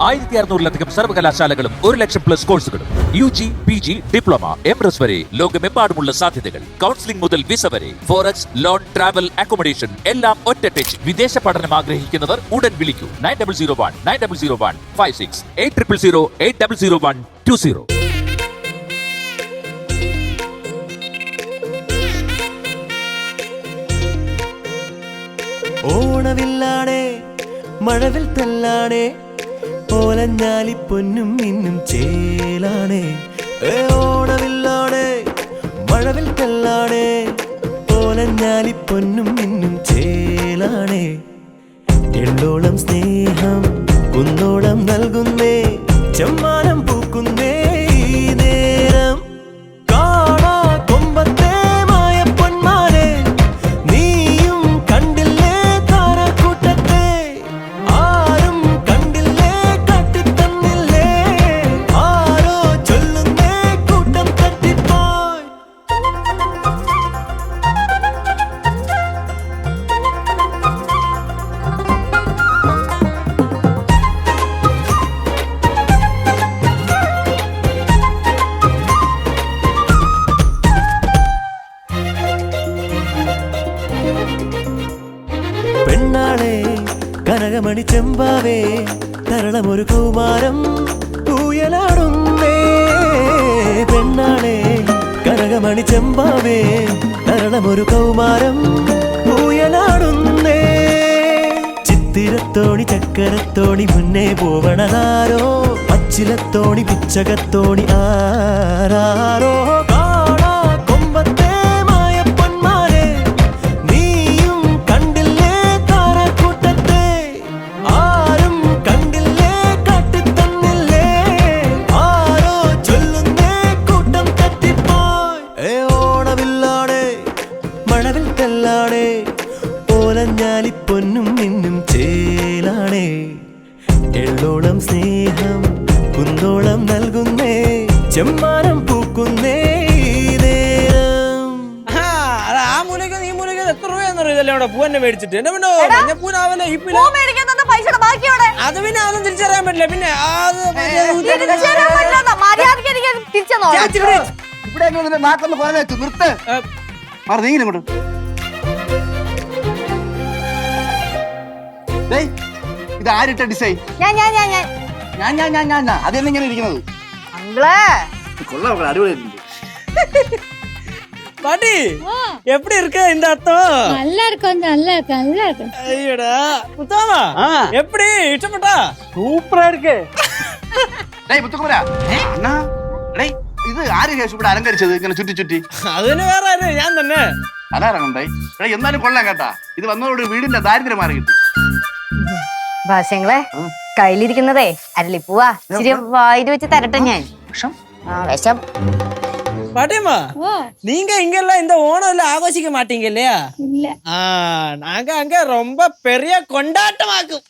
1600-ലധികം സർവകലാശാലകളും 1,00,000+ കോഴ്സുകളും UG, PG, diploma, MS വരെ ലോകമെമ്പാടുമുള്ള സാധ്യതകൾ. കൗൺസിലിംഗ് മുതൽ വിസ വരെ, ഫോറക്സ്, ലോൺ, ട്രാവൽ, അക്കോമഡേഷൻ എല്ലാം ഒറ്റ ടച്ച്. വിദേശ പഠനം ആഗ്രഹിക്കുന്നവർ ഉടൻ വിളിക്കൂ 9001 56 800120. ഓണവില്ലാണേ മഴവിൽ തല്ലാണേ ഓലഞ്ഞാലി പൊന്നും മിന്നും ചേലാണേ. ഓണവില്ലാണേ മഴവിൽ തല്ലാണേ ഓലഞ്ഞാലി പൊന്നും മിന്നും ചേലാണേ. എള്ളോളം സ്നേഹം കുന്നോളം നൽകുന്നേ ചെമ്മാനം പൂക്കുന്നേ ഈ നേരം. കാണാ കൊമ്പത്തെ മായ പൊന്മാരെ നീയും കണ്ടില്ലേ താരക്കൂട്ടത്തെ. ആരും കണ്ടില്ലേ കാട്ടിത്തന്നില്ലേ ആരോ ചൊല്ലുന്നേ കൂട്ടം തട്ടിപ്പോയി. പെണ്ണാളെ കനകമണി ചെമ്പാവേ തരളമൊരു കൗമാരം ഊയലാടുന്നേ. പെണ്ണാളെ കനകമണി ചെമ്പാവേ തരളമൊരു കൗമാരം ഊയലാടുന്നേ. ചിത്തിരത്തോണി ചക്കരത്തോണി മുന്നേ പോവണതാരോ പച്ചിലത്തോണി പിച്ചകത്തോണി ആരാരോ. കാണാ കൊമ്പത്തെ മായ പൊന്മാരെ നീയും കണ്ടില്ലേ താരക്കൂട്ടത്തെ. ആരും കണ്ടില്ലേ കാട്ടിത്തന്നില്ലേ ആരോ ചൊല്ലുന്നേ കൂട്ടം തട്ടിപ്പോയി. ഓണവില്ലാണേ മഴവിൽ തെല്ലാണേ ഓലഞ്ഞാലി പൊന്നും മിന്നും ചേലാണേ. എള്ളോളം സ്നേഹം കുന്നോളം നൽകുന്നേ ചെമ്മാനം പൂക്കുന്നേ ഈ നേരം. ആ മൂലയ്ക്ക് നീ മൂലയ്ക്ക് എത്ര രൂപയെന്ന് അറിയില്ല അവിടെ പൂവന്നെ മേടിച്ചിട്ട് എന്നെ പിന്നെ മഞ്ഞപ്പൂനാവല്ലേ ഈ പിന്നെ അത് പിന്നെ അതൊന്നും തിരിച്ചറിയാൻ പറ്റില്ല. പിന്നെ ഇവിടെ നാക്കൊന്ന് പറഞ്ഞേച്ചു നിർത്ത്. നീങ്ങിലും കൊണ്ട് ഇത് ആരിട്ട ഡിസൈൻ? ഞാൻ അതെന്നിങ്ങനെ ഇരിക്കുന്നത് കൊള്ളാം, അടിപൊളി. பாட்டி எப்படி இருக்க இந்த அர்த்தம்? நல்லா இருக்கும் நல்லா இருக்கும் நல்லா இருக்கும். ஐயோடா முத்தாமா எப்படி இஷ்டப்பட்டா? സൂപ്പറാ இருக்கு. டேய் முத்துக்குமரா அண்ணா டேய் ഇത് ആര് കേസ് ഇവിടെ അലങ്കരിച്ചത് ഇങ്ങനെ ചുറ്റി ചുറ്റി? അതിന് വേറെ ആര്, ഞാൻ തന്നെ. അതാരണ്ടായി എന്നാലും കൊള്ളാം കേട്ടാ. ഇത് വന്നതോട് വീടിന്റെ ദാരിദ്ര്യം മാറി കിട്ടി. ഭാഷ്യങ്ങളെ കയ്യിലിരിക്കുന്നതേ അരളിപ്പൂവാ. ഇച്ചിരി വായിൽ വെച്ച് തരട്ടെ ഞാൻ. വിഷം. பாட்டியம்மா நீங்க இங்க எல்லாம் இந்த ஓணம் எல்லாம் ஆகோஷிக்க மாட்டீங்க இல்லையா? இல்ல. நாங்க அங்க ரொம்ப பெரிய கொண்டாட்டமாக்கும்.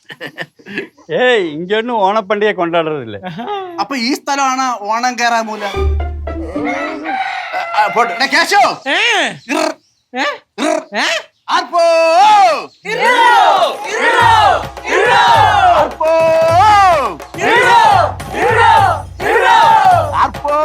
ஏய் இங்க ஒன்னும் ஓண பண்டிகை கொண்டாடுறது இல்ல. അപ്പൊ ഈ സ്ഥലമാണ് ഓണം കേറാൻ മൂല. കേശോ ആർപ്പോ ആർപ്പോ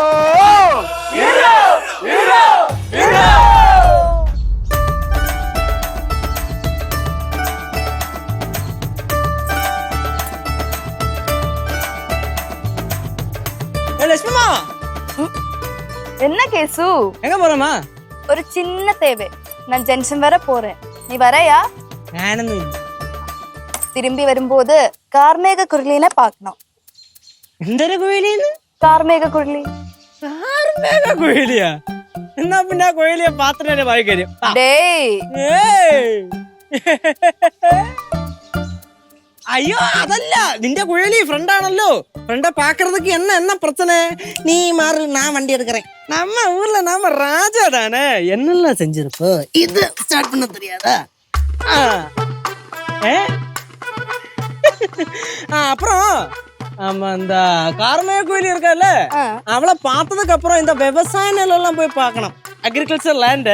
லட்சுமிமா என்ன கேசு எங்க போறோமா? ஒரு சின்ன தேவை. நான் ஜங்ஷன் வர போறேன். நீ வரையா? ഞാനൊന്നും திரும்பி வரும்போது கார்மேக குரலிനെ பார்க்கணும். എന്തൊരു കുയിലിന്ന്? കാർമേക കുരളി. കാർമേക കുയിലിയാ? എന്നാ പിന്നെ ആ കുയിലിയെ പാത്രനെ വായിക്കാര്യം. അയ്യോ അതല്ല, നിന്റെ കുഴലി ഫ്രണ്ടാണല്ലോ. ഫ്രണ്ട பாக்குறதுக்கு என்ன பிரச்சனை? நீ மாறு, நான் வண்டி எடுக்கிறேன். நம்ம ஊர்ல நாம ராஜா தானே, என்னெல்லாம் செஞ்சிருப்போம். இது ஸ்டார்ட் பண்ண தெரியாதா? அப்புறம் ஆமா, இந்த கார்மேக கோயில் இருக்கல, அவளை பார்த்ததுக்கு அப்புறம் இந்த விவசாய நிலம் எல்லாம் போய் பார்க்கணும். Agriculture land.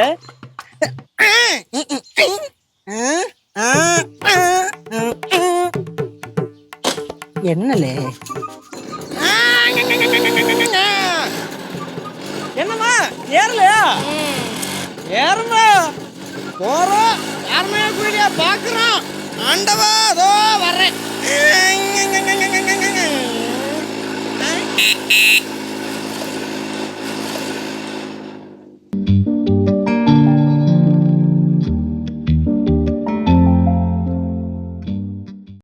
என்னலே என்னம்மா ஏறலையா ஏறுமா போறோம் யாருமே கூடியா பாக்குறோம் ஆண்டவா அதோ வர்றேன்